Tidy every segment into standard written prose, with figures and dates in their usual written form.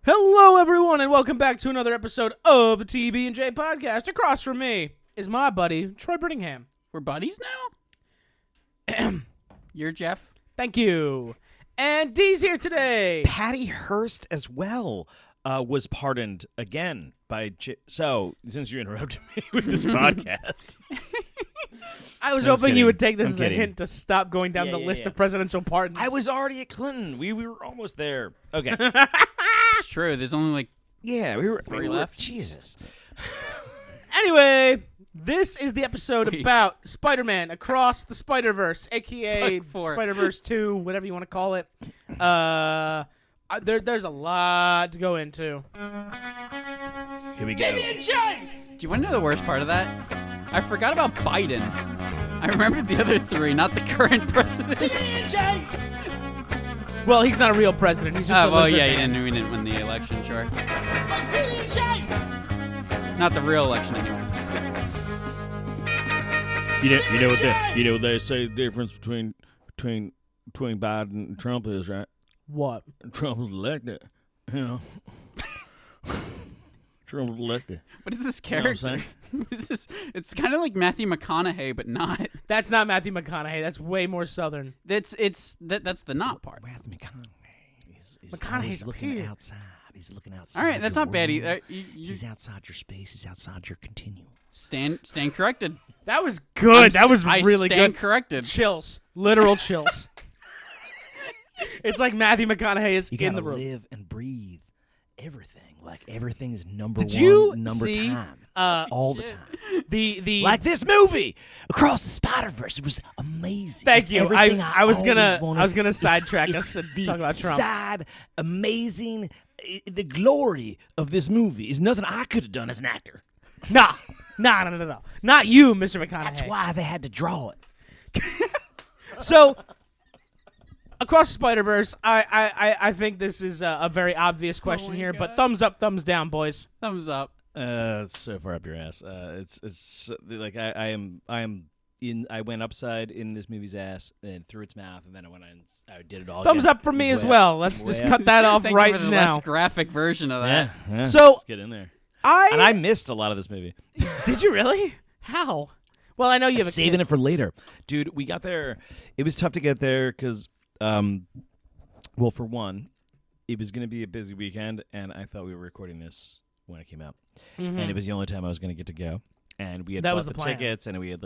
Hello, everyone, and welcome back to another episode of the TB&J podcast. Across from me is my buddy, Troy Brittingham. We're buddies now? You're Jeff? Thank you. And Dee's here today. Patty Hearst as well was pardoned again by... So, since you interrupted me with this podcast... I was hoping you would take this I'm as kidding. a hint to stop going down the list of presidential pardons. I was already at Clinton. We were almost there. Okay. It's true. There's only like Yeah, we were... Three left? Jesus. Anyway, this is the episode about Spider-Man Across the Spiderverse, a.k.a. Fuck for. Spider-Verse 2, whatever you want to call it. There's a lot to go into. Here we go. Do you want to know the worst part of that? I forgot about Biden. I remembered the other three, not the current president. Well, he's not a real president. He's just a well, lizard yeah, man. we didn't win the election, sure. Not the real election anyway. You know what they say the difference between Biden and Trump is, right? What? Trump was elected. You know. Trump was elected. What is this You know what I'm character? saying? What is this? It's kind of like Matthew McConaughey, but not. That's not Matthew McConaughey. That's way more Southern. That's the not part. Matthew McConaughey. He's McConaughey's looking here. outside. He's looking outside. All right, that's your not bad. world. He's He's outside your space. He's outside your continuum. stand corrected. That was good. That was I really stand good. corrected. Chills. Literal chills. It's like Matthew McConaughey is You in gotta the room. live and breathe everything. Like everything is number Did one, you number see, time, all the shit. time. The Like this movie, Across the Spiderverse. It was amazing. Thank It's you. everything I was always gonna wanted. sidetrack It's us and the talk about Trump. Sad, amazing. The glory of this movie is nothing I could have done as an actor. nah, not you, Mr. McConaughey. That's why they had to draw it. So, Across the Spider-Verse, I think this is a very obvious question my here, but God. thumbs up, thumbs down, boys. Thumbs up. It's so far up your ass. It's like I went upside in this movie's ass and through its mouth, and then I did it all. Thumbs again. up for me as Way well. up. Let's Way just up. cut that off Thank right you for the now. less graphic version of that. Yeah. So- Let's get in there. I And I missed a lot of this movie. did you really? How? Well, I know you have a Saving kid. it for later, dude. We got there. It was tough to get there because, well, for one, it was going to be a busy weekend, and I thought we were recording this when it came out, and it was the only time I was going to get to go. And we had That bought was the plan. tickets, and we had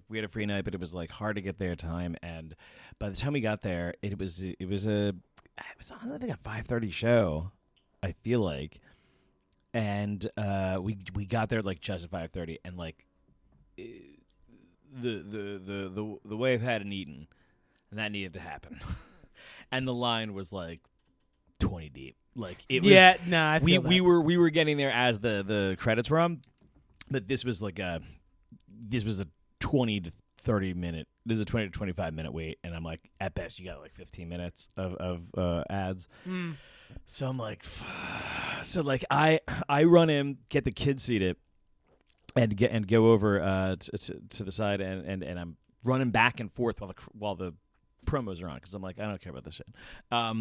we had a free night, but it was like hard to get there time. And by the time we got there, it was I think a 5:30 show, I feel like, and we got there like just at 5:30, and like the way I've had and eaten, and that needed to happen, and the line was like 20 deep, like it was. Yeah, no, I feel we that. were getting there as the credits were on, but this was a 20 to 30 minute. This is a 20 to 25 minute wait, and I'm like, at best you got like 15 minutes of ads. So I'm like, so like I run in, get the kids seated, and go over to the side, and I'm running back and forth while the promos are on, because I'm like, I don't care about this shit. I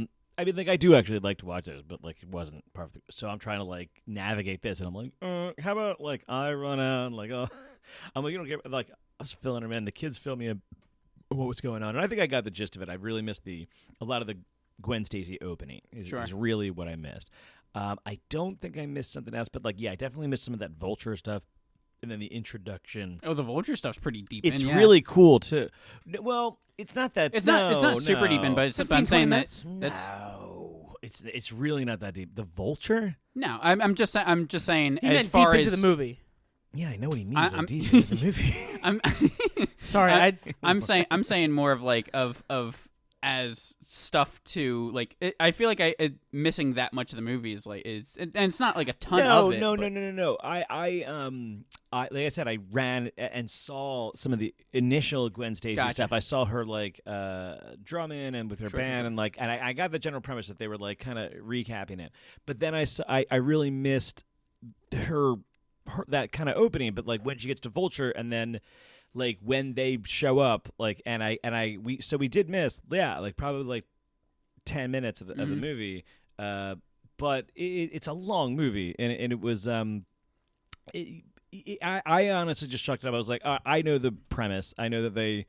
mean, like, I do actually like to watch this, but like, it wasn't perfect. So I'm trying to like navigate this, and I'm like, how about like I run out, and like, I'm like, you don't care, like, I was filling them in. The kids fill me in what was going on, and I think I got the gist of it. I really missed a lot of the Gwen Stacy opening. Is really what I missed. I don't think I missed something else, but like, yeah, I definitely missed some of that Vulture stuff, and then the introduction. Oh, the Vulture stuff's pretty deep. It's yeah. really cool too. Well, it's not that. It's not super deep in, but it's 15, I'm 20 saying minutes? that's No, it's really not that deep. The Vulture? no. I'm just saying He as meant far deep as into the movie. Yeah, I know what he means. I'm- Deep into the movie. I'm Sorry, I'm saying more of like of as stuff to like. I feel like missing that much of the movie is like and it's not like a ton of it. No. but- I like I said, I ran and saw some of the initial Gwen Stacy Gotcha. stuff. I saw her like drumming and with her Sure, band, and like, and I got the general premise that they were like kind of recapping it. But then I really missed her that kind of opening. But like when she gets to Vulture, and then like when they show up, like, we did miss, like probably like 10 minutes of the movie. but it's a long movie, and it was I honestly just chucked it up. I was like, I know the premise. I know that they.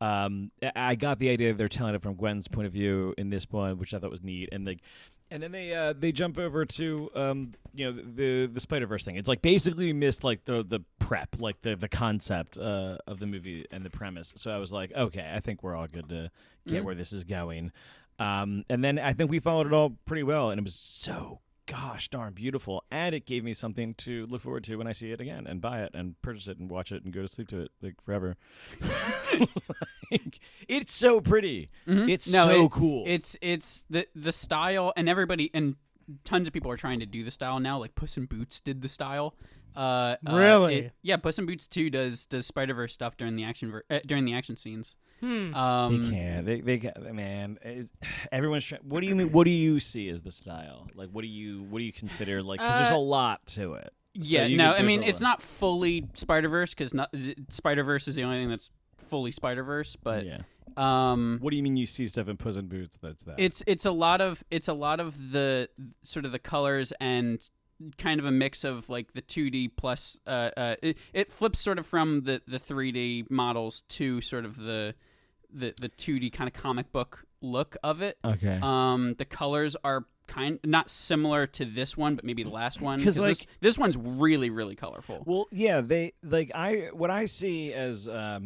I got the idea that they're telling it from Gwen's point of view in this one, which I thought was neat, and then they jump over to the Spiderverse thing. It's like basically missed like the prep, like the concept of the movie and the premise. So I was like, okay, I think we're all good to get where this is going. And then I think we followed it all pretty well, and it was so gosh darn beautiful, and it gave me something to look forward to when I see it again and buy it and purchase it and watch it and go to sleep to it like forever. It's so pretty. It's so cool. It's the style, and everybody and tons of people are trying to do the style now. Like Puss in Boots did the style. Really? Puss in Boots 2 does Spider-Verse stuff during the action scenes. They can't. They man. Everyone's trying. What do you mean? What do you see as the style? Like, what do you consider like? Because there's a lot to it. Yeah. So No. I mean, it's not fully Spider-Verse because Spider-Verse is the only thing that's fully Spider-Verse. But yeah. What do you mean you see stuff in Puss in Boots? That's that. It's a lot of the sort of the colors and kind of a mix of like the 2D plus. It flips sort of from the 3D models to sort of the 2D kind of comic book look of it. Okay. The colors are not similar to this one, but maybe the last one. Because like, this one's really, really colorful. Well, yeah, they like what I see as a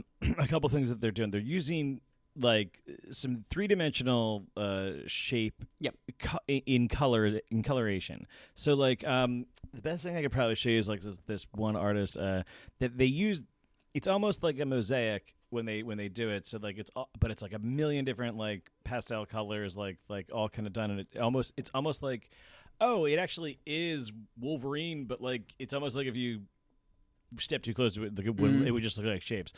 couple things that they're doing. They're using like some 3-dimensional shape. Yep. In coloration. So like the best thing I could probably show you is like this one artist that they use. It's almost like a mosaic when they do it. So like it's like a million different like pastel colors like all kind of done, and it's almost like, oh, it actually is Wolverine, but like it's almost like if you step too close to it, like it would just look like shapes.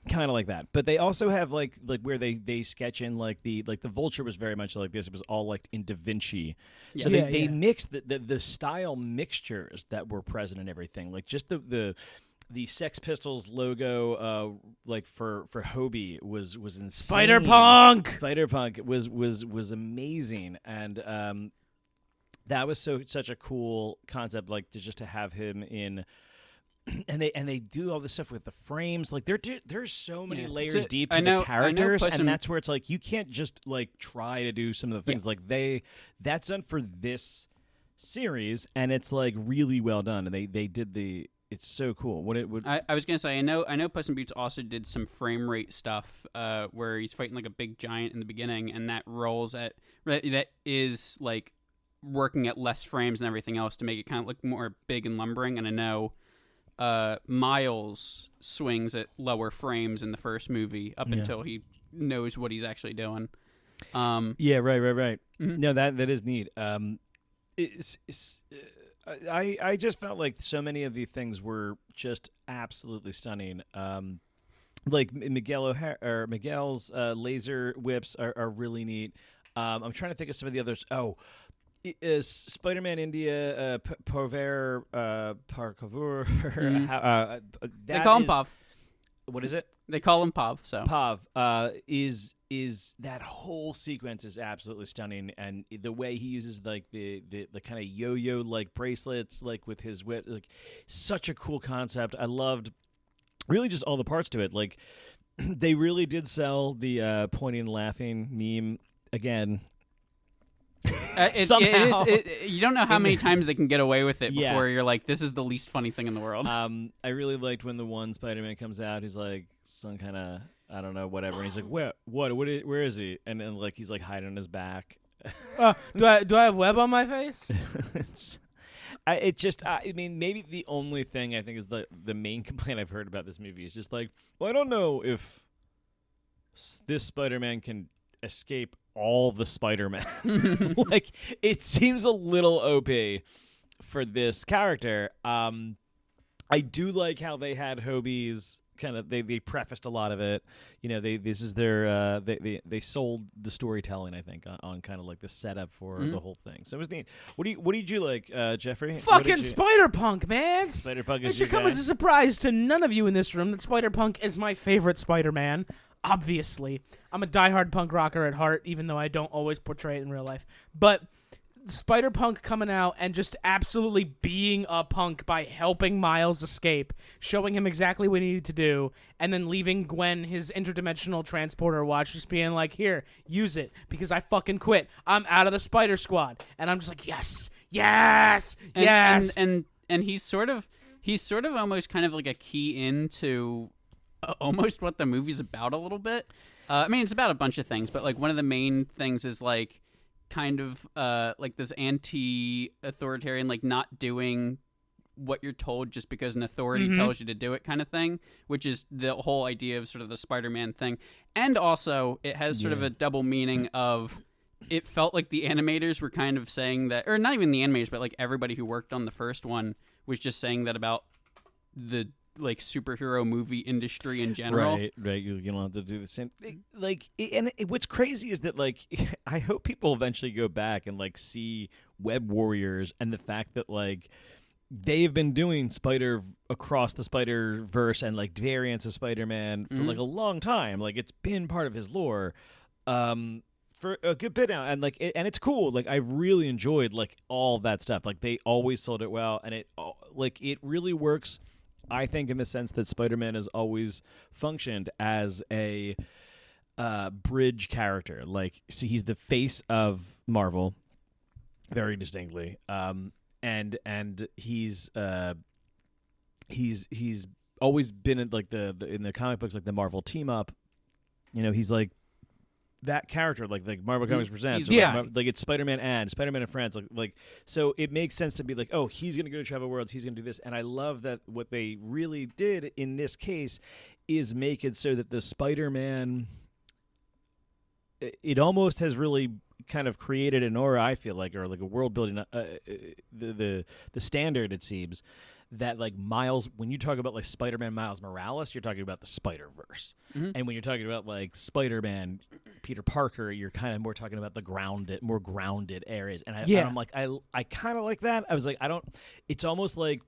Kind of like that. But they also have like where they sketch in like the Vulture was very much like this. It was all like in Da Vinci. Yeah. So they mixed the style mixtures that were present and everything. Like just the Sex Pistols logo like for Hobie was insane. Spider-Punk was amazing, and that was such a cool concept, like to have him in. And they do all this stuff with the frames. Like there's so many layers deep to the characters, and that's where it's like you can't just like try to do some of the things like that's done for this series, and it's like really well done. And they did the. It's so cool. I was gonna say I know Puss in Boots also did some frame rate stuff where he's fighting like a big giant in the beginning, and that is like working at less frames and everything else to make it kind of look more big and lumbering. And I know. Miles swings at lower frames in the first movie until he knows what he's actually doing. Yeah, right. Mm-hmm. No, that is neat. I just felt like so many of the things were just absolutely stunning. Like Miguel's laser whips are really neat. I'm trying to think of some of the others. Oh. Is Spider-Man India Parkour? They call him Pav. What is it? They call him Pav. So Pav is that whole sequence is absolutely stunning, and the way he uses like the kind of yo-yo like bracelets like with his whip, like such a cool concept. I loved really just all the parts to it. Like they really did sell the pointing and laughing meme again. Somehow. You don't know how many times they can get away with it before you're like, this is the least funny thing in the world. I really liked when the one Spider-Man comes out. He's like some kind of, I don't know, whatever. And he's like, where is he? And then like he's like hiding on his back. Do I have web on my face? I mean, maybe the only thing I think is the main complaint I've heard about this movie is just like, well, I don't know if this Spider-Man can escape all the Spider-Man. Like it seems a little OP for this character. I do like how they had Hobie's kind of they prefaced a lot of it. You know, this is their they sold the storytelling, I think, on kind of like the setup for the whole thing. So it was neat. What did you like, Jeffrey? Fucking Spider-Punk, man. Spider-Punk is it should come as a surprise to none of you in this room that Spider-Punk is my favorite Spider-Man. Obviously, I'm a diehard punk rocker at heart, even though I don't always portray it in real life. But Spider-Punk coming out and just absolutely being a punk by helping Miles escape, showing him exactly what he needed to do, and then leaving Gwen his interdimensional transporter watch, just being like, here, use it, because I fucking quit. I'm out of the Spider Squad. And I'm just like, yes, yes, yes. And he's sort of almost kind of like a key into almost what the movie's about a little bit. I mean, it's about a bunch of things, but like one of the main things is like kind of like this anti-authoritarian, like not doing what you're told just because an authority tells you to do it kind of thing, which is the whole idea of sort of the Spider-Man thing. And also it has sort of a double meaning of, it felt like the animators were kind of saying that, or not even the animators, but like everybody who worked on the first one was just saying that about the like superhero movie industry in general. Right. You don't have to do the same thing. Like, what's crazy is that like, I hope people eventually go back and like see Web Warriors and the fact that like they've been doing across the Spider-Verse and like variants of Spider-Man for like a long time. Like it's been part of his lore for a good bit now, and like and it's cool. Like I've really enjoyed like all that stuff. Like they always sold it well, and it really works. I think in the sense that Spider-Man has always functioned as a bridge character. Like, so he's the face of Marvel, very distinctly, and he's always been in like the in the comic books, like the Marvel team up. You know, he's like that character, like Marvel Comics presents. So like it's Spider-Man and Friends. Like so it makes sense to be like, oh, he's gonna go to Travel Worlds, he's gonna do this. And I love that what they really did in this case is make it so that the Spider-Man, it almost has really kind of created an aura, I feel like, or like a world building, the standard, it seems, that like Miles, when you talk about like Spider-Man Miles Morales, you're talking about the Spider-Verse. And when you're talking about like Spider-Man Peter Parker, you're kind of more talking about the more grounded areas. And I'm like, I kind of like that. I was like, it's almost like,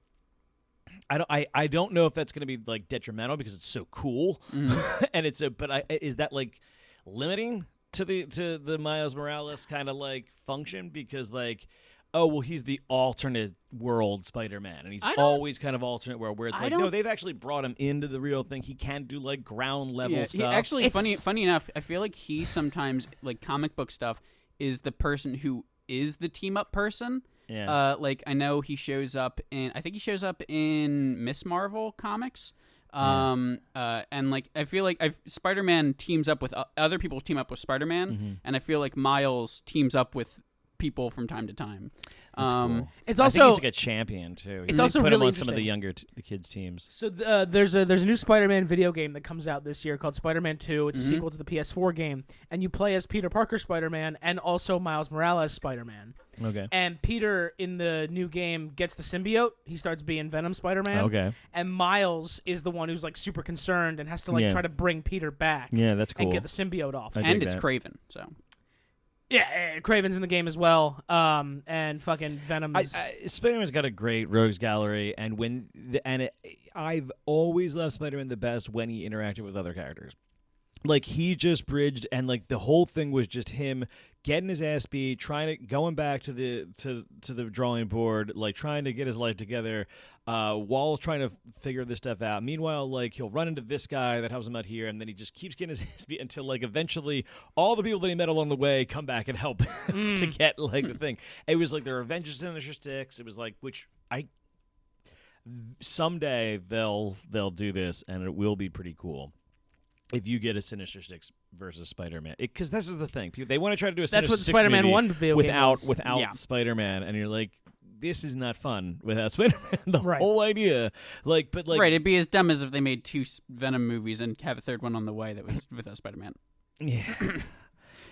I don't know if that's going to be like detrimental because it's so cool. And is that like limiting to the Miles Morales kind of like function? Because like, oh, well, he's the alternate world Spider-Man, and he's always kind of alternate world, where it's like, no, they've actually brought him into the real thing. He can do like ground level stuff. Actually, funny enough, I feel like he sometimes, like comic book stuff, is the person who is the team up person. Yeah. Like I know he shows up in Miss Marvel comics. And like I feel like Spider-Man teams up with other people, team up with Spider-Man, and I feel like Miles teams up with people from time to time. That's cool. It's I also think he's like a champion too. It's also put really him on interesting. some of the younger the kids teams. So there's a new Spider-Man video game that comes out this year called Spider-Man 2. It's a sequel to the PS4 game, and you play as Peter Parker Spider-Man and also Miles Morales Spider-Man. Okay. And Peter in the new game gets the symbiote. He starts being Venom Spider-Man. Okay. And Miles is the one who's like super concerned and has to like try to bring Peter back. Yeah, that's cool. And get the symbiote off. And it's Kraven, so. Yeah, Kraven's in the game as well, and fucking Venom's. Spider-Man's got a great rogues gallery, and I've always loved Spider-Man the best when he interacted with other characters. Like he just bridged, and like the whole thing was just him getting his ass beat, going back to the drawing board, like trying to get his life together, while trying to figure this stuff out. Meanwhile, like he'll run into this guy that helps him out here, and then he just keeps getting his ass beat until like eventually all the people that he met along the way come back and help to get like the thing. It was like their Avengers Sinister Six. It was like, which someday they'll do this, and it will be pretty cool. If you get a Sinister Six versus Spider-Man, because this is the thing, they want to try to do a Sinister Six Spider-Man movie 1 video game without Spider-Man, and you're like, this is not fun without Spider-Man. The right. whole idea, right, it'd be as dumb as if they made 2 Venom movies and have a third one on the way that was without Spider-Man. Yeah,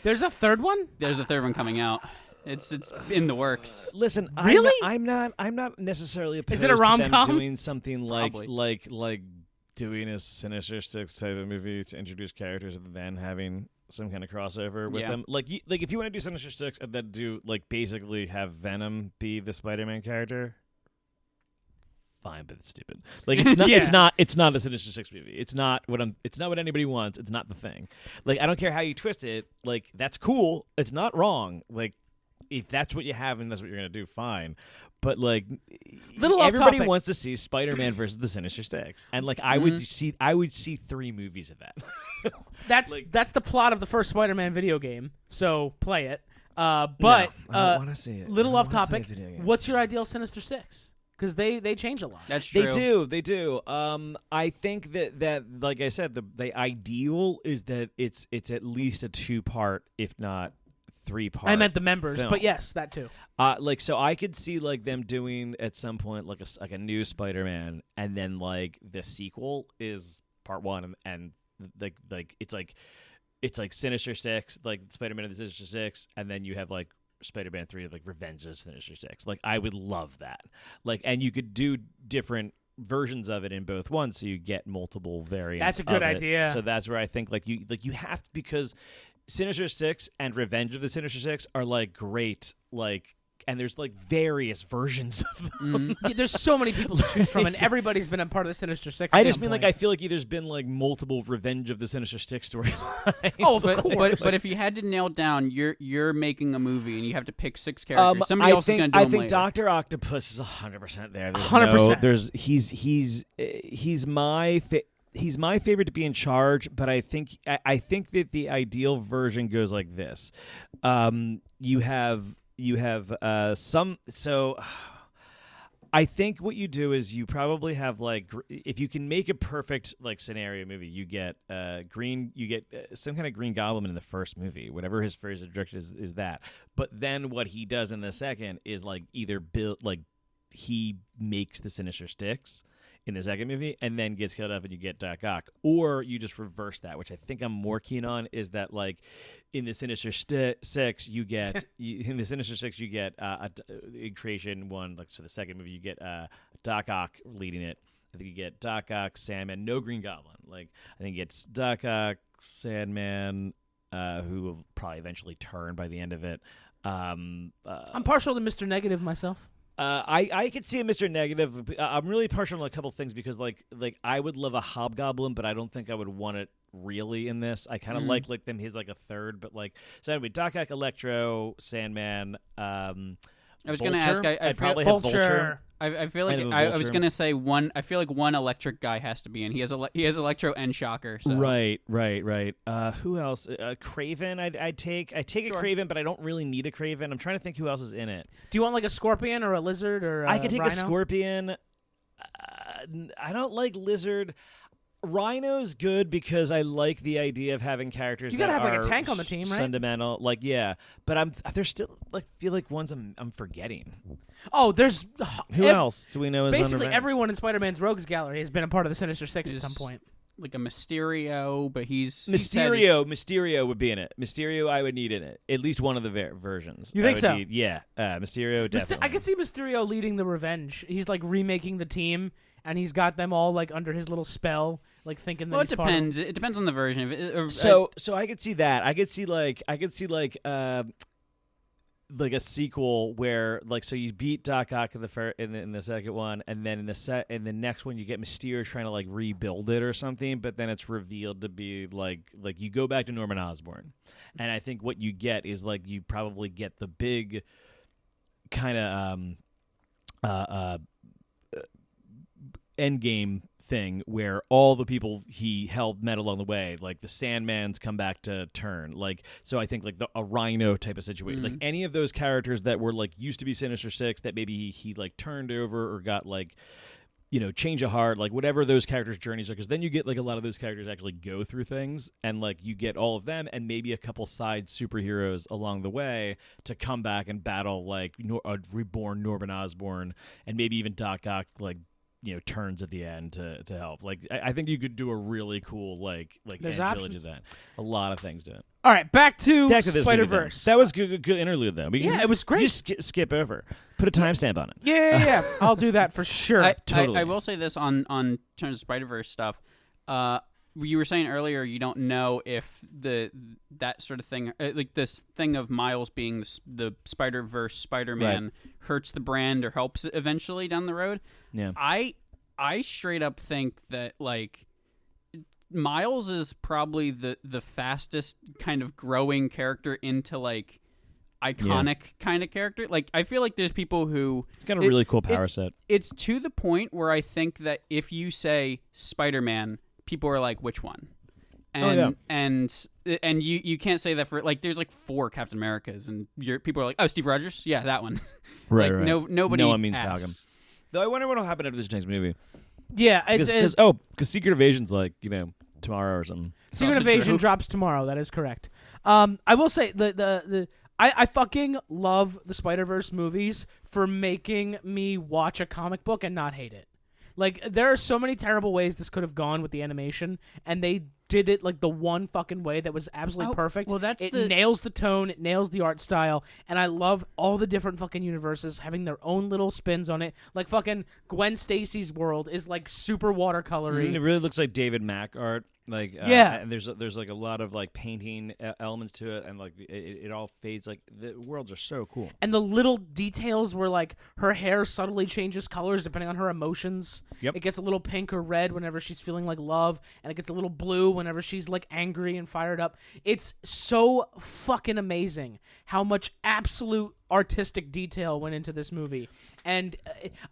There's a third one. There's a third one coming out. It's in the works. Listen, really, I'm not necessarily opposed is it a rom-com? to them doing something like doing a Sinister Six type of movie to introduce characters and then having some kind of crossover with them. Like if you want to do Sinister Six and then do like basically have Venom be the Spider-Man character, fine, but it's stupid. Like it's not it's not a Sinister Six movie. It's not what anybody wants. It's not the thing. Like I don't care how you twist it. Like that's cool. It's not wrong. Like if that's what you have and that's what you're gonna do, fine. But like, Little off everybody topic. wants to see Spider-Man versus the Sinister Six, and like I would see 3 movies of that. That's the plot of the first Spider-Man video game. So play it. But No, I don't want to see it. little I off don't wanna play topic. a video game. What's your ideal Sinister Six? Because they change a lot. That's true. They do. I think that like I said, the ideal is that it's at least a 2-part, if not 3-part. I meant the members, film. but yes, that too. Like so, I could see like them doing at some point like a new Spider-Man, and then like the sequel is part 1, and like it's like Sinister Six, like Spider-Man and the Sinister Six, and then you have like Spider-Man 3, like Revenge of the Sinister Six. Like I would love that. Like, and you could do different versions of it in both ones, so you get multiple variants. That's a good of it. idea. So that's where I think like you have to, because Sinister Six and Revenge of the Sinister Six are like great, like, and there's like various versions of them. Yeah, there's so many people to choose from, and everybody's been a part of the Sinister Six. I at just some mean like point. I feel like there's been like multiple Revenge of the Sinister Six storylines. Oh, of But, course. but if you had to nail down, you're making a movie and you have to pick 6 characters. Somebody else is going to do I them think later. Doctor Octopus is 100% there. 100%. He's my he's my favorite to be in charge, but I think that the ideal version goes like this. You have some so. I think what you do is you probably have like if you can make a perfect like scenario movie, you get some kind of Green Goblin in the first movie, whatever his first direction is that. But then what he does in the second is like either build like he makes the Sinister Six in the second movie and then gets killed up and you get Doc Ock, or you just reverse that, which I think I'm more keen on. Is that like in the Sinister Six you get in Creation 1, like so the second movie you get Doc Ock leading it. I think you get Doc Ock, Sandman, no Green Goblin. Like I think it's Doc Ock, Sandman, who will probably eventually turn by the end of it. I'm partial to Mr. Negative myself. I could see a Mr. Negative. I'm really partial to a couple things because like I would love a Hobgoblin, but I don't think I would want it really in this. I kind of like them. He's like a third, but like so anyway, Doc Ock, Electro, Sandman. I was going to ask. I'd probably Vulture. have Vulture. I feel like Kind of a I was Vulture. going to say one. I feel like one electric guy has to be in. He has Electro and Shocker. So. Right. Who else? Craven. I'd take a Craven, but I don't really need a Craven. I'm trying to think who else is in it. Do you want like a scorpion or a lizard or I could take rhino? a Scorpion. I don't like Lizard. Rhino's good because I like the idea of having characters. You gotta that have, like, a are tank on the team, right? Sentimental, like yeah. But there's still like feel like ones I'm forgetting. Oh, there's Who else do we know is on Basically, Revenge? everyone in Spider-Man's Rogues Gallery has been a part of the Sinister Six at Is- some point. Like a Mysterio, but Mysterio would be in it. Mysterio, I would need in it. At least one of the versions. You think I would so? need- yeah, Mysterio definitely. I could see Mysterio leading the Revenge. He's like remaking the team, and he's got them all like under his little spell, like thinking that Well, it he's part of them. depends. It depends on the version. If it, So I could see that. I could see like a sequel where like so you beat Doc Ock in the second one, and then in the next one you get Mysterio trying to like rebuild it or something, but then it's revealed to be like you go back to Norman Osborn, and I think what you get is like you probably get the big kind of Endgame thing where all the people he helped met along the way, like the Sandmans, come back to turn. Like so, I think like a Rhino type of situation, like any of those characters that were like used to be Sinister Six that maybe he like turned over or got like change of heart, like whatever those characters' journeys are. Because then you get like a lot of those characters actually go through things, and like you get all of them, and maybe a couple side superheroes along the way to come back and battle like a reborn Norman Osborn, and maybe even Doc Ock like turns at the end to help. Like I think you could do a really cool like There's end trilogy options. of that. A lot of things to it. All right, back to Back to this movie, then. Spider-Verse. That was good interlude though. Yeah, it was great. Just skip over. Put a timestamp on it. Yeah. I'll do that for sure. Totally. I will say this on terms of Spider-Verse stuff. You were saying earlier you don't know if that sort of thing, like this thing of Miles being the Spider-Verse Spider-Man, hurts the brand or helps it eventually down the road. Yeah. I straight up think that like Miles is probably the fastest kind of growing character into like iconic kind of character. Like, I feel like there's people who It's got a really cool power set. It's to the point where I think that if you say Spider-Man, people are like, which one? And and you can't say that for like there's like 4 Captain Americas and people are like, oh, Steve Rogers, yeah, that one. Right, like, right. Nobody. No one means asks. Falcon. Though I wonder what'll happen after this next movie. Yeah, Because Secret Invasion's like tomorrow or something. Secret also Invasion true. drops tomorrow. That is correct. I will say I fucking love the Spider-Verse movies for making me watch a comic book and not hate it. Like, there are so many terrible ways this could have gone with the animation, and they did it like the one fucking way that was absolutely perfect. well, it nails the tone, it nails the art style, and I love all the different fucking universes having their own little spins on it. Like, fucking Gwen Stacy's world is like super watercolory. It really looks like David Mack art. Like Yeah. and there's like a lot of like painting elements to it, and like it all fades. Like the worlds are so cool. And the little details where, like, her hair subtly changes colors depending on her emotions. Yep. It gets a little pink or red whenever she's feeling like love, and it gets a little blue whenever she's, like, angry and fired up. It's so fucking amazing how much absolute artistic detail went into this movie. And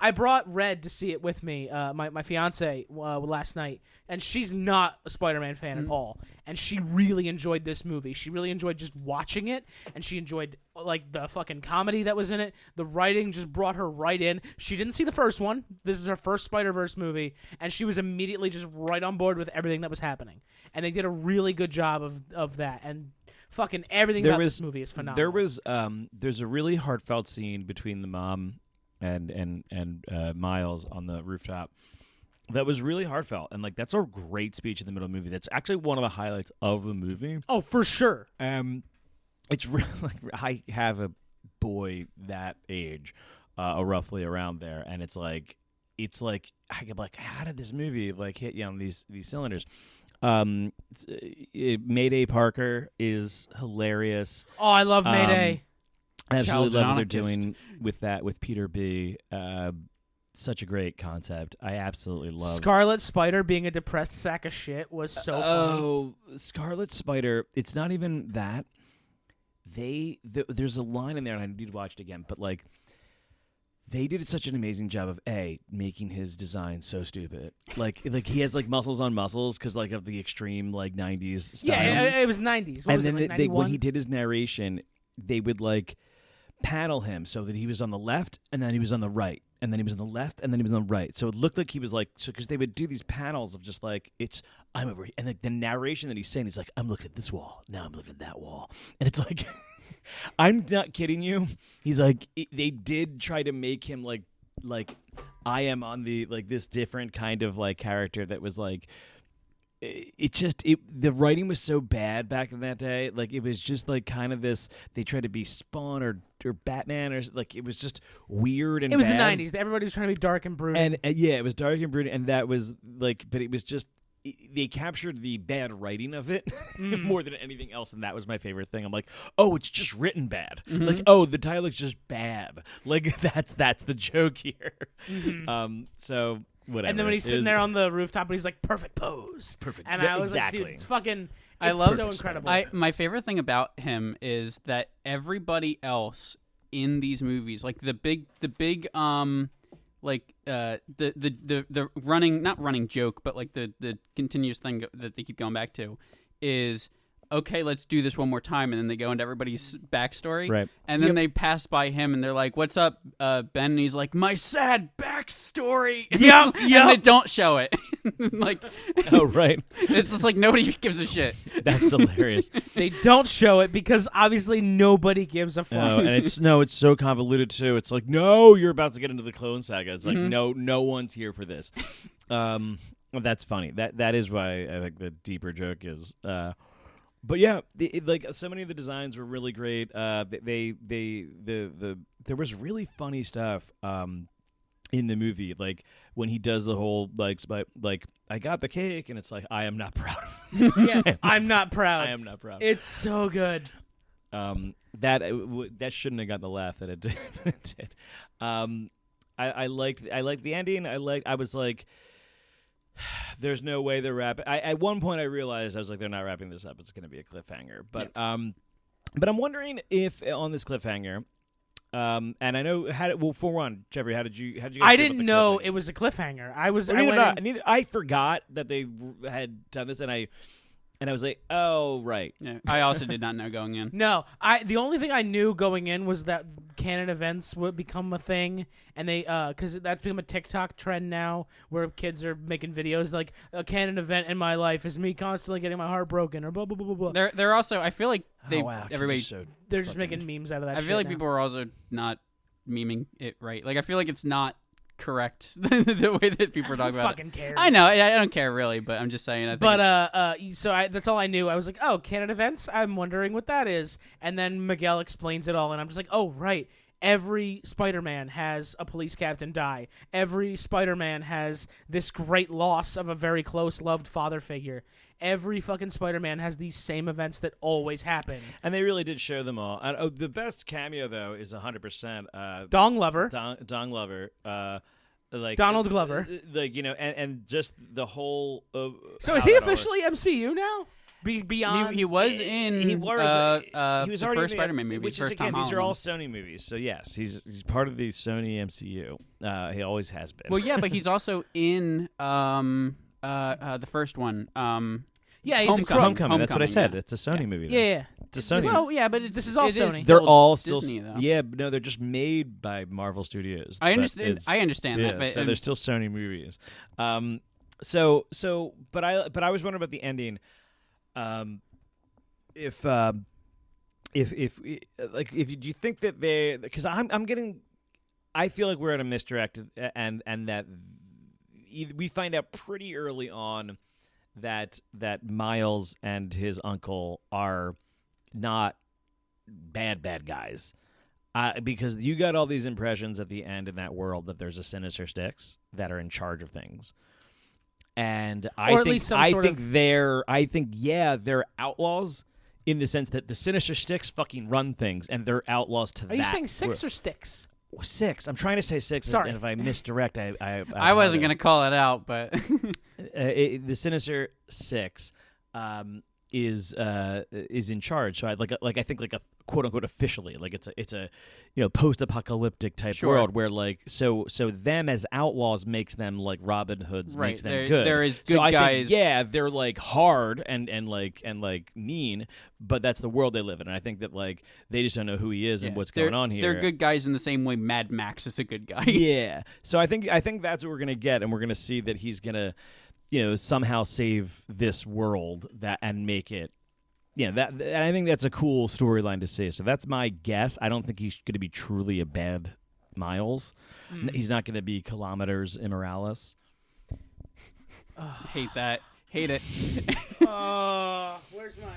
I brought Red to see it with me, my fiance, last night, and she's not a Spider-Man fan at all. And she really enjoyed this movie. She really enjoyed just watching it, and she enjoyed like the fucking comedy that was in it. The writing just brought her right in. She didn't see the first one. This is her first Spider-Verse movie, and she was immediately just right on board with everything that was happening. And they did a really good job of that. And fucking everything about this movie is phenomenal. There's a really heartfelt scene between the mom and Miles on the rooftop that was really heartfelt, and like that's a great speech in the middle of the movie. That's actually one of the highlights of the movie. Oh, for sure. It's really like I have a boy that age, roughly around there, and it's like I get like, how did this movie like hit you on these cylinders? Mayday Parker is hilarious. Oh, I love Mayday. I absolutely Charles love what they're Anarchist. doing with that with Peter B. Such a great concept. I absolutely love Scarlet Spider being a depressed sack of shit was so funny. Oh, Scarlet Spider. It's not even that. There's a line in there, and I need to watch it again, but like they did such an amazing job of making his design so stupid. Like he has like muscles on muscles because like of the extreme like 90s style. Yeah, it was 90s. What And was then it, like when 91? he did his narration, they would like panel him so that he was on the left and then he was on the right and then he was on the left and then he was on the right. So it looked like he was like because they would do these panels of just like I'm over here, and like the narration that he's saying, he's like, I'm looking at this wall, now I'm looking at that wall, and it's like I'm not kidding you. He's like they did try to make him like I am on the like this different kind of like character that was like the writing was so bad back in that day. Like it was just like kind of this. They tried to be Spawn or Batman or like it was just weird and. It was bad. the 90s. Everybody was trying to be dark and brooding. And yeah, it was dark and brooding, and that was like. But it was just they captured the bad writing of it more than anything else, and that was my favorite thing. I'm like, oh, it's just written bad. Like, oh, the dialogue's just bad. Like that's the joke here. So. Whatever. And then when he's sitting there on the rooftop, and he's like, "Perfect pose." Perfect. And Yeah, I was exactly. like, "Dude, it's fucking." I It's love so incredible. My favorite thing about him is that everybody else in these movies, like the big like the running, not running joke, but like the continuous thing that they keep going back to is, okay, let's do this one more time, and then they go into everybody's backstory, Right. and then they pass by him, and they're like, "What's up, Ben?" And he's like, "My sad backstory." Yep, And they don't show it. Like, Oh right, it's just like nobody gives a shit. that's hilarious. They don't show it because obviously nobody gives a fuck. No, and it's so convoluted too. It's like, no, you're about to get into the Clone Saga. It's like, no one's here for this. Well, that's funny. That is why I think the deeper joke is. But yeah, like so many of the designs were really great. There was really funny stuff in the movie, like when he does the whole like I got the cake, and it's like I am not proud of it. Yeah, I'm not proud. I am not proud. It's so good. That shouldn't have gotten the laugh that it did. But it did. I liked the ending. I was like, there's no way they're wrapping. At one point I realized I was like, they're not wrapping this up. It's going to be a cliffhanger. But But I'm wondering if on this cliffhanger, and I know for one, Jeffrey, how did you? Guys feel I about didn't the know cliffhanger? it was a cliffhanger. I was. Well, I neither, went in- neither. I forgot that they had done this, and I was like, oh right. Yeah, I also did not know going in. No, the only thing I knew going in was that canon events would become a thing, and they because that's become a TikTok trend now, where kids are making videos like a canon event in my life is me constantly getting my heart broken or blah blah blah blah blah. They're also. I feel like they. Oh, wow, 'cause everybody. it's so They're just fucking- making memes out of that. I shit feel like now. people are also not memeing it right. Like I feel like it's not correct the way that people are talking Who about fucking cares? I know. I don't care really, but I'm just saying. I think But that's all I knew. I was like, oh, canon events. I'm wondering what that is, and then Miguel explains it all, and I'm just like, oh right. Every Spider-Man has a police captain die. Every Spider-Man has this great loss of a very close, loved father figure. Every fucking Spider-Man has these same events that always happen. And they really did show them all. And, the best cameo though is 100% Dong Lover. Dong Lover, like Donald Glover. like and just the whole. So is he officially MCU now? Beyond he was in He was the already first in the- Spider-Man movie, which first is again, Tom these are all Holland. Sony movies. So yes, he's part of the Sony MCU. He always has been. Well, yeah, but he's also in the first one. Yeah, he's Homecoming. Homecoming. That's what I said. yeah. It's a Sony movie. Yeah, yeah. It's a Sony. Well, yeah, but This is all Sony. They're all still Disney, though. Yeah, but no, they're just made by Marvel Studios. I but understand. it's- I understand yeah, that, but so they're still Sony movies. But I was wondering about the ending. If do you think that they? Because I feel like we're at a misdirected, and that we find out pretty early on that Miles and his uncle are not bad guys. Because you got all these impressions at the end in that world that there's a Sinister Six that are in charge of things, and I think they're outlaws in the sense that the Sinister Six fucking run things and they're outlaws to that. Are you saying six or sticks? Six? I'm trying to say six. Sorry. And if I misdirect, I wasn't gonna call it out, but the Sinister Six is in charge. So I think a quote unquote officially, like it's a post-apocalyptic type Sure. world where like so them as outlaws makes them like Robin Hoods, Right, makes them there- good. there is so good I guys- think, they're like hard and mean, but that's the world they live in. And I think that like they just don't know who he is and what's going on here. They're good guys in the same way Mad Max is a good guy. Yeah. So I think that's what we're gonna get, and we're gonna see that he's gonna, somehow save this world and make it. Yeah, and I think that's a cool storyline to see. So that's my guess. I don't think he's going to be truly a bad Miles. He's not going to be Kilometers Immorales. Hate that. Hate it. Where's my?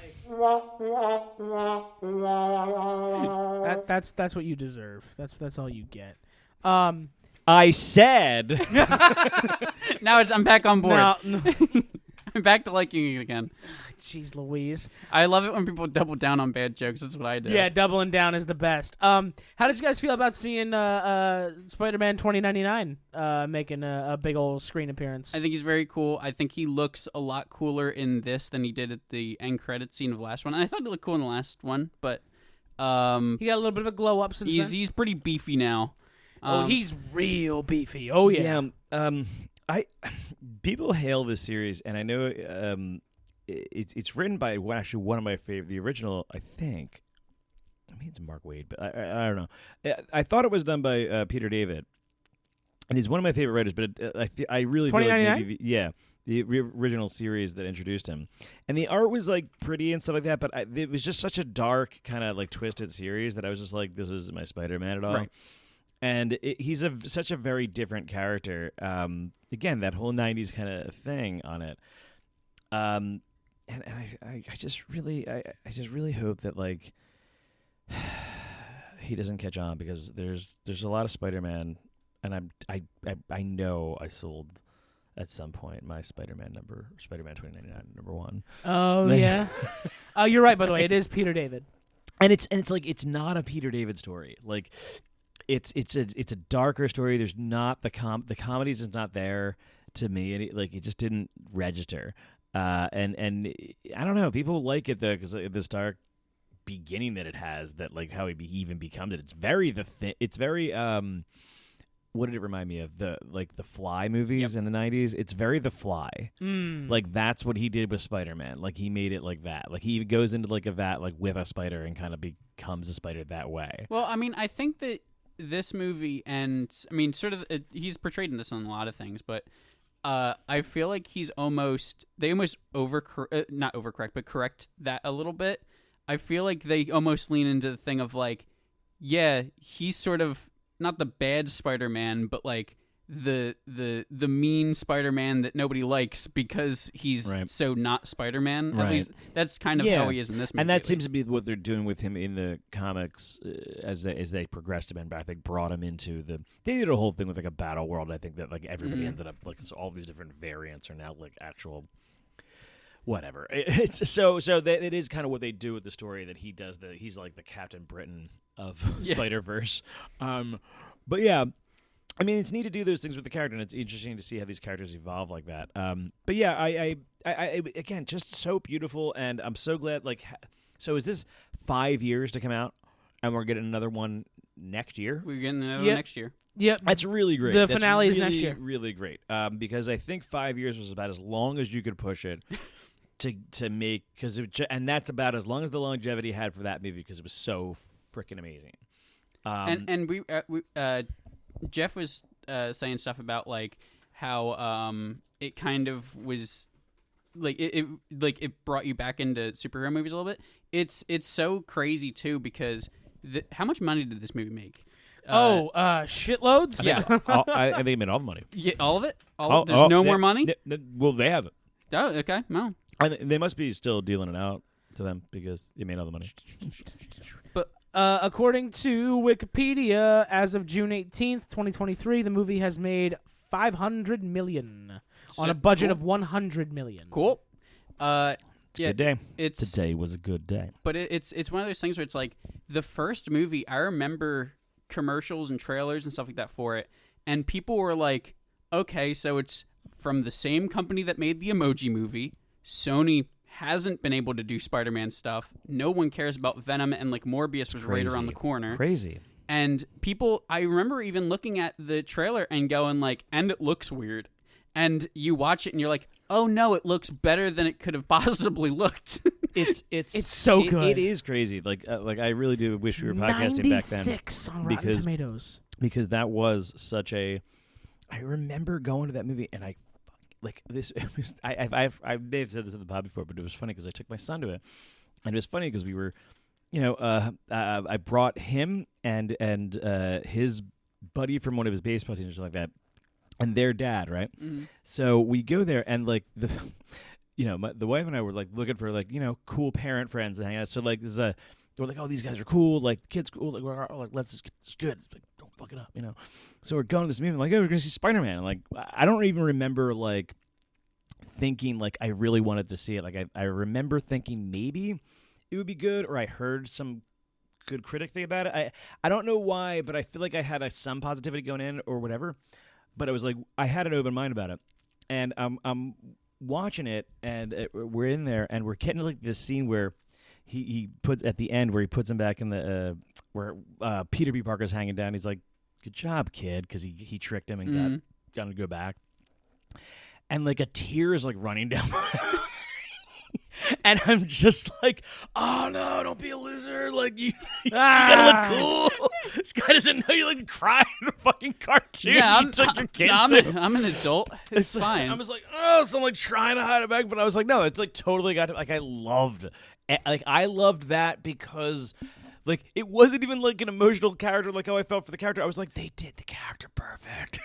That's what you deserve. That's all you get. I said. Now I'm back on board. No. I'm back to liking it again. Jeez Louise. I love it when people double down on bad jokes. That's what I do. Yeah, doubling down is the best. How did you guys feel about seeing Spider-Man 2099 making a big old screen appearance? I think he's very cool. I think he looks a lot cooler in this than he did at the end credit scene of the last one. And I thought he looked cool in the last one, but he got a little bit of a glow up since then. he's pretty beefy now. He's real beefy. Oh yeah. People hail this series, and I know it's written by one of my favorite. The original, I think. I mean, it's Mark Waid, but I don't know. I thought it was done by Peter David, and he's one of my favorite writers. But I really feel like 2099? the original series that introduced him, and the art was like pretty and stuff like that. But it was just such a dark kind of like twisted series that I was just like, this isn't my Spider-Man at all. Right. And he's such a very different character. Again, that whole '90s kind of thing on it. And I just really hope that like he doesn't catch on, because there's a lot of Spider-Man, and I know I sold at some point my Spider-Man 2099 number 1. Oh yeah. Oh, you're right. By the way, it is Peter David. And it's like it's not a Peter David story. Like it's a darker story. There's not the comedy is not there to me, and it just didn't register. And I don't know, people like it though because this dark beginning that it has, that like how he even becomes it. It's very it's very what did it remind me of? The Fly movies in the 90s. It's very The Fly. Like that's what he did with Spider-Man. Like he made it like that. Like he goes into like a vat like with a spider and kind of becomes a spider that way. Well, I mean, I think that this movie, and I mean, sort of, he's portrayed in this on a lot of things, but I feel like they almost not overcorrect, but correct that a little bit. I feel like they almost lean into the thing of like, yeah, he's sort of not the bad Spider-Man, but like the mean Spider-Man that nobody likes because he's so not Spider-Man. At least that's kind of how he is in this movie. And that seems to be what they're doing with him in the comics as they progressed him and I think brought him into they did a whole thing with like a battle world. I think that like everybody ended up like so all these different variants are now like actual whatever. It's so that it is kind of what they do with the story that he does. He's like the Captain Britain of Spider-Verse. But yeah, I mean, it's neat to do those things with the character, and it's interesting to see how these characters evolve like that. But yeah, I again, just so beautiful, and I'm so glad. Like, so is this 5 years to come out, and we're getting another one next year? We're getting another one next year. Yep, that's really great. The finale is next year. Really great. Because I think 5 years was about as long as you could push it. To make and that's about as long as the longevity had for that movie because it was so freaking amazing. And we Jeff was saying stuff about like how it kind of was like it brought you back into superhero movies a little bit. It's so crazy too because how much money did this movie make? Shitloads. Yeah, I think it made all the money. Yeah, all of it. There's no more money. Well, they have it. Oh, okay. Well, they must be still dealing it out to them because they made all the money. But according to Wikipedia, as of June 18th, 2023, the movie has made $500 million on a budget of $100 million. Cool. It's a good day. Today was a good day. But it's one of those things where it's like the first movie, I remember commercials and trailers and stuff like that for it, and people were like, okay, so it's from the same company that made the Emoji Movie. Sony hasn't been able to do Spider-Man stuff. No one cares about Venom, and like Morbius was right around the corner. Crazy. And people, I remember even looking at the trailer and going like, and it looks weird. And you watch it and you're like, oh no, it looks better than it could have possibly looked. It's so good. It is crazy. Like I really do wish we were podcasting back then. 96 on Rotten Tomatoes. Because that was such a. I remember going to that movie and I may have said this in the pod before, but it was funny because I took my son to it, and it was funny because we were, I brought him and his buddy from one of his baseball teams or something like that, and their dad, right? Mm-hmm. So we go there, and like the wife and I were like looking for like cool parent friends to hang out. So like we're like, oh, these guys are cool, like the kid's cool, like we're like let's just it's good. It's like, don't fuck it up, So we're going to this movie, like, oh, we're gonna see Spider-Man. Like I don't even remember like thinking like I really wanted to see it. Like I remember thinking maybe it would be good, or I heard some good critic thing about it. I don't know why, but I feel like I had some positivity going in or whatever. But I was like, I had an open mind about it, and I'm watching it, and we're in there, and we're getting to like this scene where he puts at the end where he puts him back in the where Peter B. Parker's hanging down. He's like, "Good job, kid," because he tricked him and got him to go back. And like a tear is like running down my and I'm just like, oh no, don't be a loser. Like you gotta look cool. This guy doesn't know you like cry in a fucking cartoon. Yeah, I'm an adult. It's fine. I was like, oh, so I'm like trying to hide it back, but I was like, no, it's like totally got to, like I loved that because like it wasn't even like an emotional character like how I felt for the character. I was like, they did the character perfect.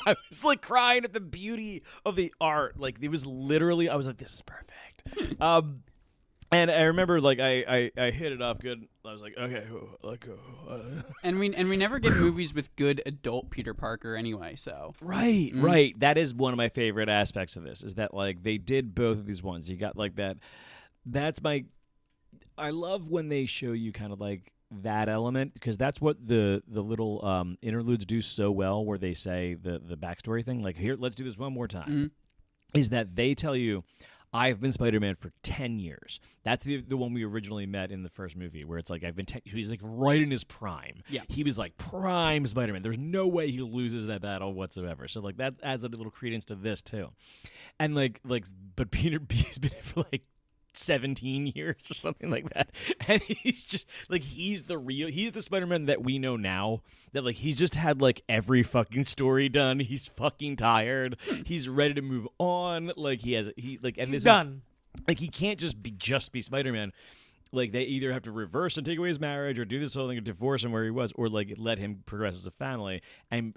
I was like crying at the beauty of the art. Like it was literally, I was like, this is perfect. And I remember like I hit it off good. I was like, okay, like and we never get movies with good adult Peter Parker anyway. So right. That is one of my favorite aspects of this is that like they did both of these ones. You got like that. That's my. I love when they show you kind of like that element because that's what the little interludes do so well, where they say the backstory thing. Like here, let's do this one more time. Is that they tell you, I've been Spider-Man for 10 years. That's the one we originally met in the first movie, where it's like he's like right in his prime. Yeah. He was like prime Spider-Man. There's no way he loses that battle whatsoever. So like that adds a little credence to this too. And but Peter B has been here for like 17 years or something like that, and he's just like he's the Spider-Man that we know now, that like he's just had like every fucking story done. He's fucking tired. He's ready to move on. Like he's done. Like he can't just be Spider-Man. Like they either have to reverse and take away his marriage, or do this whole thing of divorce him where he was, or like let him progress as a family and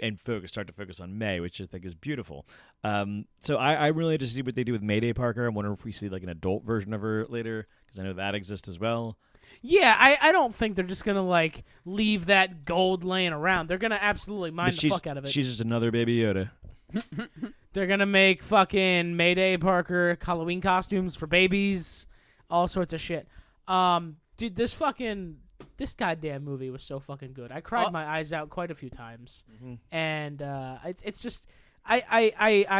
start to focus on May, which I think is beautiful. So I'm really interested to see what they do with Mayday Parker. I wonder if we see like an adult version of her later, because I know that exists as well. Yeah, I don't think they're just gonna like leave that gold laying around. They're gonna absolutely mine the fuck out of it. She's just another Baby Yoda. They're gonna make fucking Mayday Parker Halloween costumes for babies, all sorts of shit. Dude, this goddamn movie was so fucking good. I cried my eyes out quite a few times, and it's just I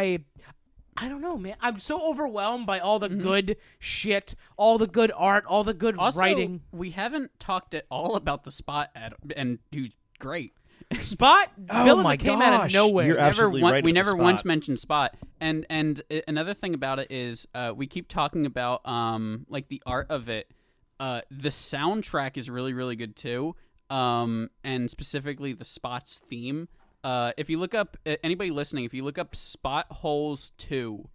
don't know, man. I'm so overwhelmed by all the good shit, all the good art, all the good writing. We haven't talked at all about the Spot and who's great. Spot, villain that came out of nowhere. You're absolutely right. We never once mentioned Spot. And another thing about it is we keep talking about like the art of it. The soundtrack is really, really good too, and specifically the Spot's theme. If you look up, anybody listening, if you look up Spot Holes 2,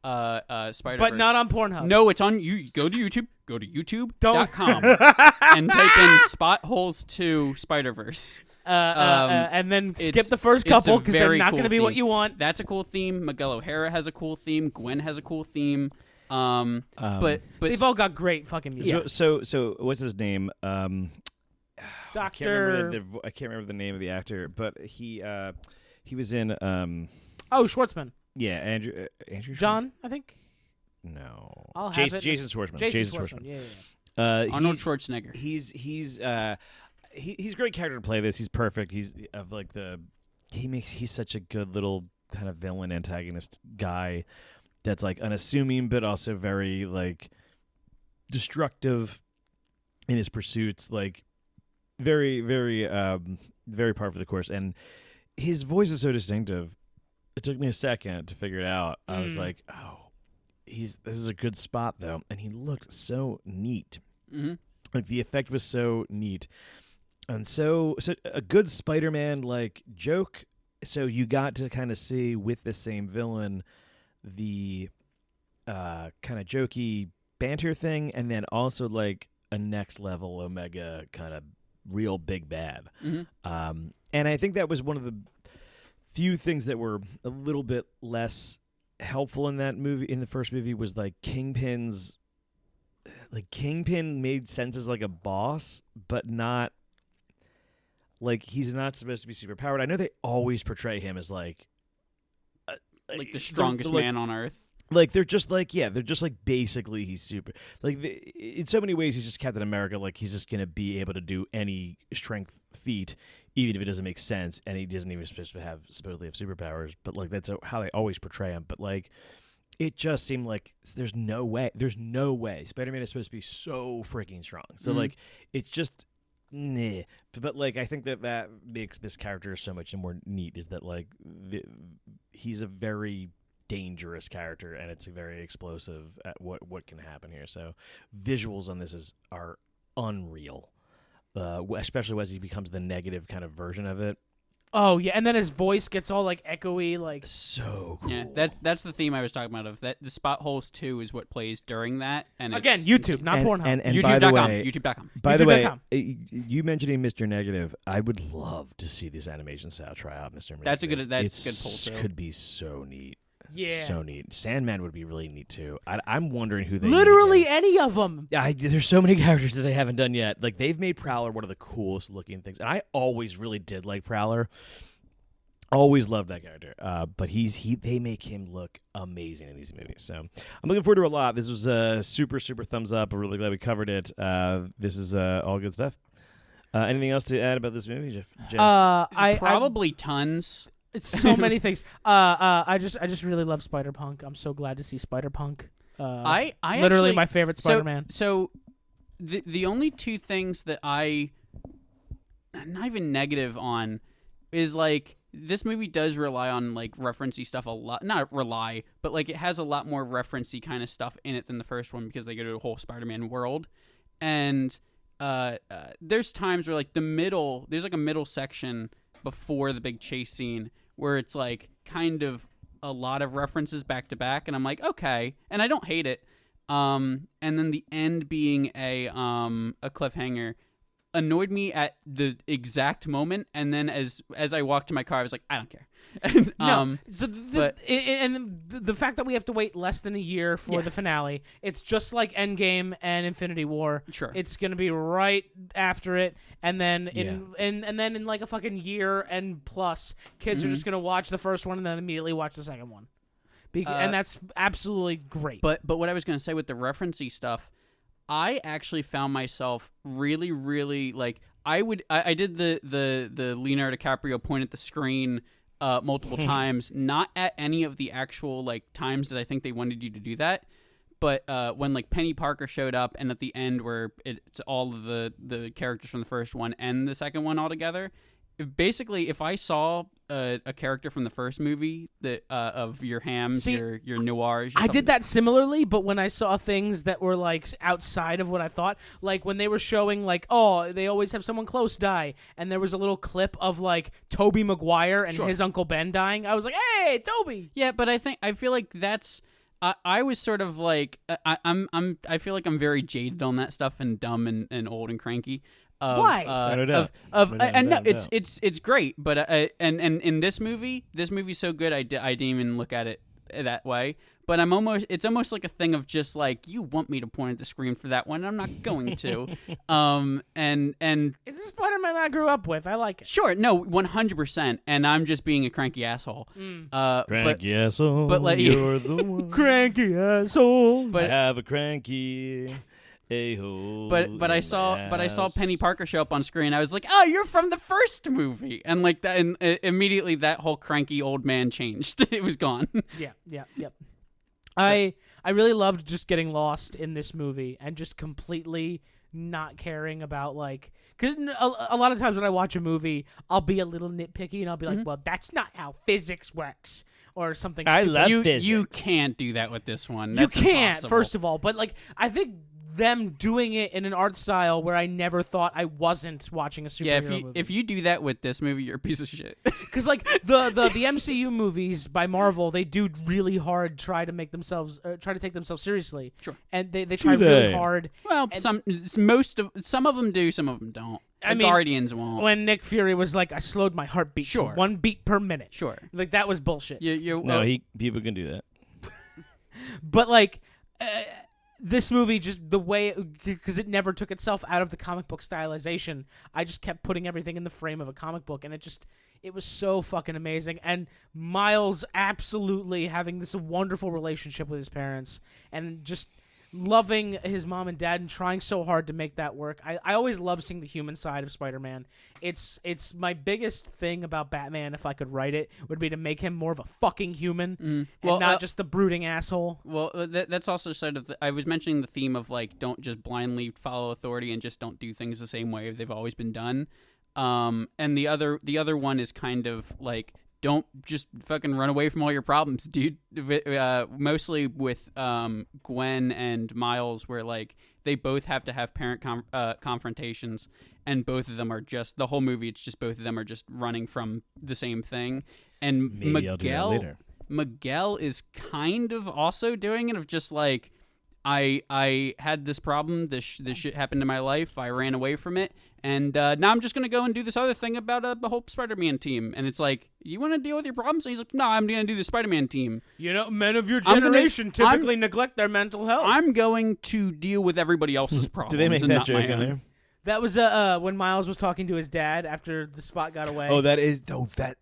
Spiderverse. But not on Pornhub. No, it's on you. Go to YouTube. Go to youtube.com and type in Spot Holes 2 Spiderverse. And then skip the first couple because they're not going to be what you want. That's a cool theme. Miguel O'Hara has a cool theme. Gwen has a cool theme. But they've all got great fucking music. So what's his name? Doctor. I can't remember the name of the actor, but he was in Schwartzman. Yeah, Andrew John, I think. No, I'll have Jason it. Schwartzman. Jason Schwartzman. Yeah. Arnold Schwarzenegger. He's a great character to play this. He's perfect. He's such a good little kind of villain antagonist guy that's like unassuming but also very like destructive in his pursuits, like very very very par for the course. And his voice is so distinctive. It took me a second to figure it out. I was like, oh, this is a good Spot though, and he looked so neat. Like the effect was so neat. And so a good Spider-Man like joke. So you got to kind of see with the same villain the kind of jokey banter thing, and then also like a next level Omega kind of real big bad. And I think that was one of the few things that were a little bit less helpful in that movie. In the first movie, was like Kingpin made sense as like a boss, but not. Like, he's not supposed to be super powered. I know they always portray him as, like the strongest man on Earth. Like, they're just like basically he's super. Like, in so many ways, he's just Captain America. Like, he's just going to be able to do any strength feat, even if it doesn't make sense, and he doesn't even supposedly have superpowers. But, like, that's how they always portray him. But, like, it just seemed like there's no way. Spider-Man is supposed to be so freaking strong. So, like, it's just... Nah. But like I think that makes this character so much more neat, is that like he's a very dangerous character, and it's very explosive at what can happen here. So visuals on this are unreal, especially as he becomes the negative kind of version of it. Oh yeah, and then his voice gets all like echoey, like so cool. Yeah, that's the theme I was talking about. Of that, the Spot Holes 2 is what plays during that, and again, YouTube, not Pornhub. And YouTube.com. YouTube.com. By the way, you mentioning Mr. Negative, I would love to see this animation style try out Mr. Negative. That's a good pull too. Could be so neat. Yeah, so neat. Sandman would be really neat too. I'm wondering who they literally any of them. There's so many characters that they haven't done yet. Like they've made Prowler one of the coolest looking things, and I always really did like Prowler. Always loved that character. But they make him look amazing in these movies. So I'm looking forward to a lot. This was a super thumbs up. I'm really glad we covered it. This is all good stuff. Anything else to add about this movie, Jeff? Probably tons. It's so many things. I just really love Spider-Punk. I'm so glad to see Spider-Punk. I literally actually, my favorite Spider-Man. So the only two things that I'm not even negative on is like this movie does rely on like referencey stuff a lot. Not rely, but like it has a lot more referencey kind of stuff in it than the first one because they go to a whole Spider-Man world. And there's times where like there's like a middle section before the big chase scene where it's like kind of a lot of references back to back, and I'm like, okay, and I don't hate it. And then the end being a cliffhanger annoyed me at the exact moment, and then as I walked to my car, I was like, I don't care. No, so the fact that we have to wait less than a year for the finale, it's just like Endgame and Infinity War. Sure, it's gonna be right after it, and then in like a fucking year and plus, kids are just gonna watch the first one and then immediately watch the second one, and that's absolutely great. But what I was gonna say with the referencey stuff, I actually found myself really, really like I did the Leonardo DiCaprio point at the screen multiple times, not at any of the actual like times that I think they wanted you to do that, but when like Penny Parker showed up, and at the end where it's all of the characters from the first one and the second one all together. Basically, if I saw a character from the first movie that of your Hams, your Noirs, I did that similarly, but when I saw things that were like outside of what I thought, like when they were showing like, oh, they always have someone close die, and there was a little clip of like Tobey Maguire and his Uncle Ben dying, I was like, hey, Tobey. Yeah, but I feel like that's. I was sort of like I feel like I'm very jaded on that stuff and dumb and old and cranky. Why? It's great, but and in this movie's so good I didn't even look at it that way. But it's almost like a thing of just like, you want me to point at the screen for that one, I'm not going to. And it's a Spider-Man I grew up with. I like it. Sure, no, 100%. And I'm just being a cranky asshole. Cranky asshole. But like, you're the one. Cranky asshole. I have a cranky a-hole. But I saw Penny Parker show up on screen. I was like, oh, you're from the first movie, and like that, and immediately that whole cranky old man changed. It was gone. Yeah. I really loved just getting lost in this movie and just completely not caring about like, because a lot of times when I watch a movie, I'll be a little nitpicky and I'll be like, well, that's not how physics works or something. I stupid. love physics. You can't do that with this one. That's you can't, impossible. first of all, but like I think them doing it in an art style where I never thought I wasn't watching a superhero movie. If you do that with this movie, you're a piece of shit. Because like the MCU movies by Marvel, they do really hard try to take themselves seriously. Sure. And they try really hard. Well, some of them do, some of them don't. I mean, Guardians won't. When Nick Fury was like, I slowed my heartbeat to 1 beat per minute. Sure. Like that was bullshit. People can do that. But like this movie, just the way, because it never took itself out of the comic book stylization, I just kept putting everything in the frame of a comic book, and it was so fucking amazing. And Miles absolutely having this wonderful relationship with his parents, and just loving his mom and dad and trying so hard to make that work. I always love seeing the human side of Spider-Man. It's my biggest thing about Batman, if I could write it, would be to make him more of a fucking human and not just the brooding asshole. Well, that's also sort of I was mentioning the theme of like, don't just blindly follow authority and just don't do things the same way they've always been done. And the other one is kind of like, don't just fucking run away from all your problems, dude. Mostly with Gwen and Miles, where like they both have to have parent confrontations, and both of them are just the whole movie. It's just both of them are just running from the same thing. And Maybe I'll do that later. Miguel is kind of also doing it of just like, I had this problem. This shit happened in my life. I ran away from it, and now I'm just gonna go and do this other thing about the whole Spider-Man team. And it's like, you want to deal with your problems? And he's like, no, I'm gonna do the Spider-Man team. You know, men of your generation typically neglect their mental health. I'm going to deal with everybody else's problems. Do they make that joke in there? That was when Miles was talking to his dad after the spot got away. Oh, that.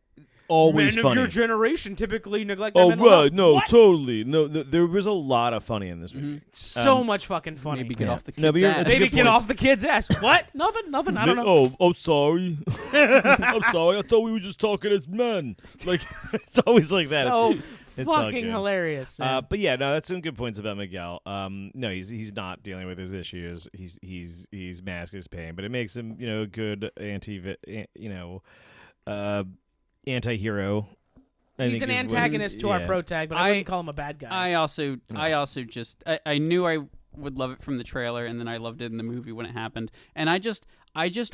Always men funny. of your generation typically neglect their mental health. No, what? totally. No, there was a lot of funny in this movie. So much fucking funny. Maybe get off the kid's ass. Maybe get off the kid's ass. What? Nothing. I don't know. Oh, sorry. I'm sorry. I thought we were just talking as men. Like, it's always like that. So It's all fucking good. hilarious, man. But yeah, no, that's some good points about Miguel. No, he's not dealing with his issues. He's masking his pain, but it makes him, a good anti-hero. He's an antagonist to our protag, but I wouldn't call him a bad guy. I also just I knew I would love it from the trailer, and then I loved it in the movie when it happened. And I just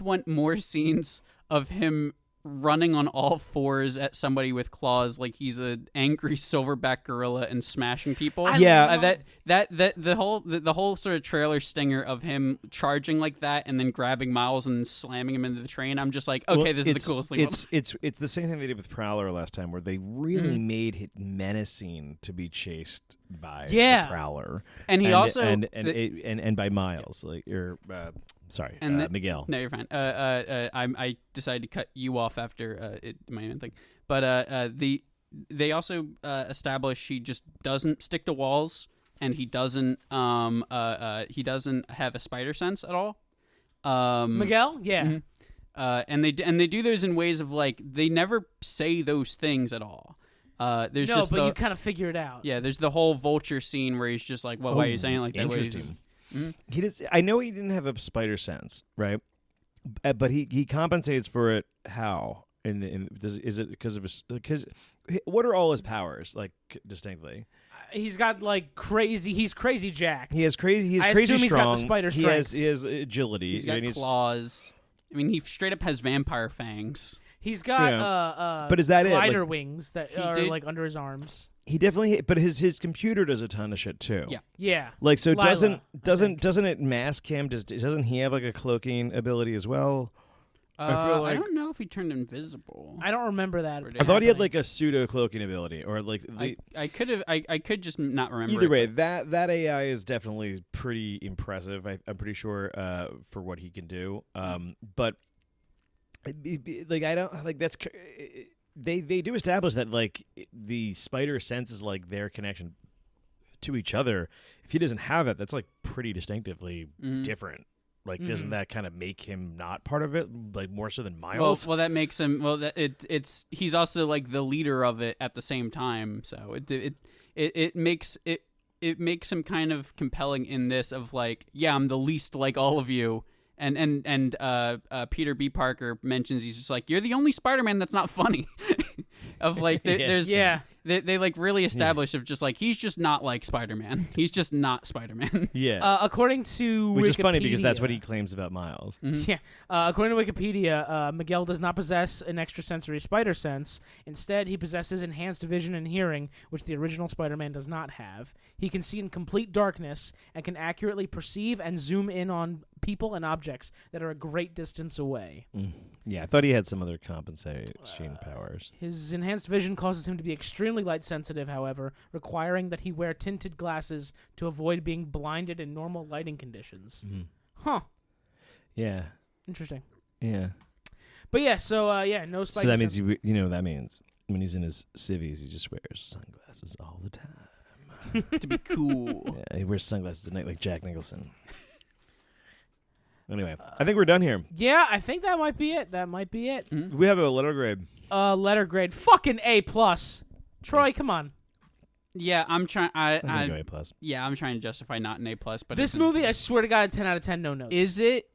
want more scenes of him running on all fours at somebody with claws like he's an angry silverback gorilla and smashing people. The whole sort of trailer stinger of him charging like that and then grabbing Miles and slamming him into the train. I'm just like, okay, this is the coolest thing. It's the same thing they did with Prowler last time, where they really made it menacing to be chased by the Prowler, and he also and by Miles, like sorry, Miguel. No, you're fine. I decided to cut you off after my own thing, but they also establish he just doesn't stick to walls, and he doesn't have a spider sense at all. Miguel, yeah. Mm-hmm. And they do those in ways of like they never say those things at all. But you kind of figure it out. Yeah, there's the whole vulture scene where he's just like, "Well, why are you saying it like that?" Interesting. He does. I know he didn't have a spider sense, right? But he compensates for it. How? Is it because of his? Because what are all his powers like distinctly? He's got like crazy. He's crazy Jack. He has crazy. He's I crazy assume strong. He's got the spider strength. He has agility. He's got claws. I mean, he straight up has vampire fangs. He's got but is that glider like, wings that are like under his arms. He definitely, but his computer does a ton of shit too. Yeah. Like so, Lila, doesn't it mask him? Doesn't he have like a cloaking ability as well? I feel like I don't know if he turned invisible. I don't remember that. I thought he had like a pseudo cloaking ability, or like I could just not remember. Either way, that AI is definitely pretty impressive. I'm pretty sure for what he can do. But like I don't like that's. They do establish that like the spider senses like their connection to each other. If he doesn't have it, that's like pretty distinctively different. Like, doesn't that kind of make him not part of it, like more so than Miles? Well, that makes him. Well, he's also like the leader of it at the same time. So it makes him kind of compelling in this of like, yeah, I'm the least like all of you. And Peter B. Parker mentions he's just like, you're the only Spider-Man that's not funny. Of like, they like really establish of just like he's just not like Spider-Man. He's just not Spider-Man. Yeah. According to Which Wikipedia, is funny because that's what he claims about Miles. Yeah. According to Wikipedia, Miguel does not possess an extrasensory spider sense. Instead, he possesses enhanced vision and hearing, which the original Spider-Man does not have. He can see in complete darkness and can accurately perceive and zoom in on people and objects that are a great distance away. Yeah, I thought he had some other compensating powers. His enhanced vision causes him to be extremely light sensitive, however, requiring that he wear tinted glasses to avoid being blinded in normal lighting conditions. Huh. Yeah. Interesting. Yeah. But yeah, so no spider. So that means that means when he's in his civvies, he just wears sunglasses all the time to be cool. Yeah, he wears sunglasses at night like Jack Nicholson. Anyway, I think we're done here. Yeah, I think that might be it. We have a letter grade. Letter grade, fucking A+. Troy, come on. Yeah, I'm trying. I'm gonna go A+. Yeah, I'm trying to justify not an A+. But this movie, I swear to God, 10 out of 10, no notes. Is it?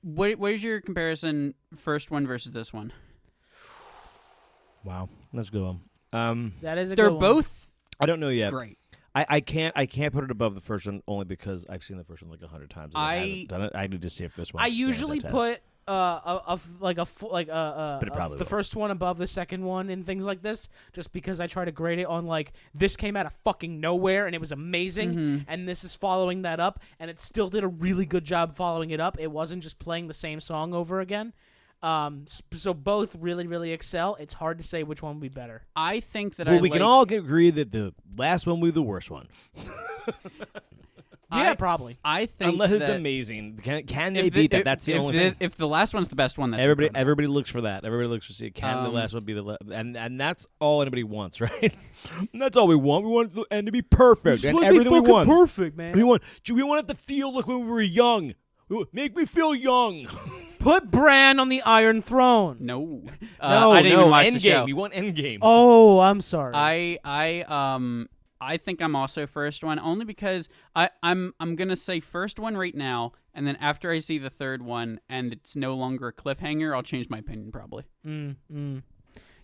Where's your comparison? First one versus this one. Wow, let's go. That is a They're good one. both. I don't know yet. Great. I can't put it above the first one only because I've seen the first one like 100 times. And I haven't done it. I need to see if this one. I usually put the will. first one above the second one and things like this, just because I try to grade it on like this came out of fucking nowhere and it was amazing, and this is following that up, and it still did a really good job following it up. It wasn't just playing the same song over again. So both really, really excel. It's hard to say which one would be better. I think that we can all agree that the last one will be the worst one. Yeah, probably. I think unless it's amazing. Can they beat that? That's the only thing. If the last one's the best one, that's everybody looks for that. Everybody looks for see can the last one be the and that's all anybody wants, right? And that's all we want. We want the end to be perfect and everything we want. Perfect, man. We want it to feel like when we were young. Make me feel young. Put Bran on the Iron Throne. No. No, I didn't even watch the Endgame. show. We want Endgame. Oh, I'm sorry. I think I'm also first one only because I'm gonna say first one right now, and then after I see the third one and it's no longer a cliffhanger, I'll change my opinion probably.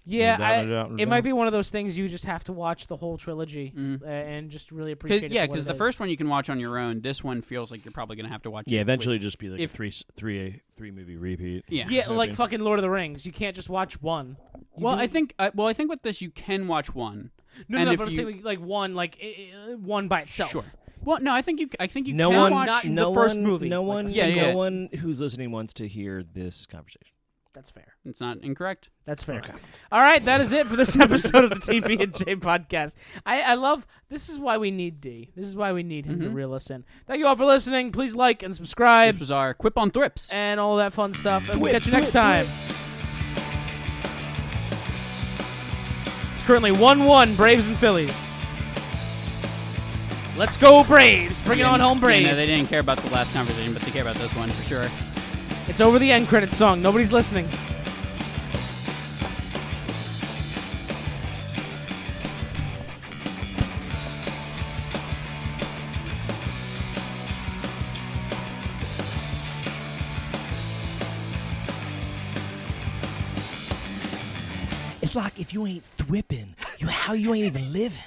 Yeah, No doubt. it might be one of those things you just have to watch the whole trilogy and just really appreciate it. Yeah, because the first one you can watch on your own. This one feels like you're probably gonna have to watch. Yeah, it eventually with, just be like a three movie repeat. Yeah, like fucking Lord of the Rings. You can't just watch one. I think with this you can watch one. No, but I'm saying like one, one by itself. Sure. Well, no, I think you can not watch the first movie. No Like, one, no one who's listening wants to hear this conversation. That's fair. It's not incorrect. That's fair. Okay. All right, that is it for this episode of the TB&J podcast. I love. This is why we need D. This is why we need him to reel us in. Thank you all for listening. Please like and subscribe This was our Quip on Thrips. and all that fun stuff. And we'll catch you next time. It's currently 1-1 Braves and Phillies. Let's go Braves! Bring it on home, Braves! Yeah, no, they didn't care about the last conversation, but they care about this one for sure. It's over the end credits song. Nobody's listening. It's like if you ain't thwipping, how you ain't even living.